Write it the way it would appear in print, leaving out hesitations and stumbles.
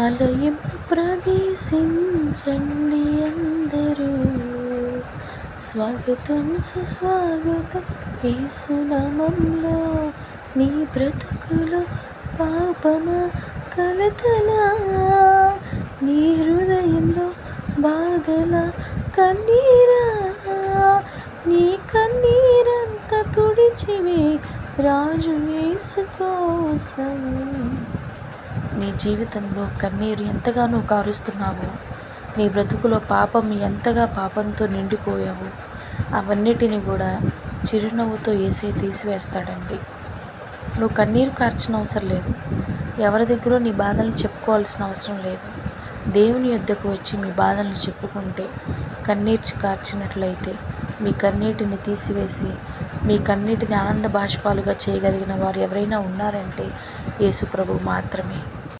ఆలయంలో ప్రవేశించండి అందరూ, స్వాగతం సుస్వాగతం యేసునామంలో. నీ బ్రతుకులో పాపమా కలతలా, నీ హృదయంలో బాధల కన్నీరా, నీ కన్నీరంతా తుడిచివే రాజు యేసు కోసం. నీ జీవితంలో కన్నీరు ఎంతగానో కారుస్తున్నావు, నీ బ్రతుకులో పాపం ఎంతగా పాపంతో నిండిపోయావు, అవన్నిటిని కూడా చిరునవ్వుతో యేసే తీసివేస్తాడండి. నువ్వు కన్నీరు కార్చిన అవసరం లేదు, ఎవరి దగ్గర నీ బాధలను చెప్పుకోవాల్సిన అవసరం లేదు. దేవుని యొద్దకు వచ్చి మీ బాధలను చెప్పుకుంటే, కన్నీర్చి కార్చినట్లయితే మీ కన్నీటిని తీసివేసి మీ కన్నీటిని ఆనంద బాష్పాలుగా చేయగలిగిన వారు ఎవరైనా ఉన్నారంటే యేసు ప్రభు మాత్రమే.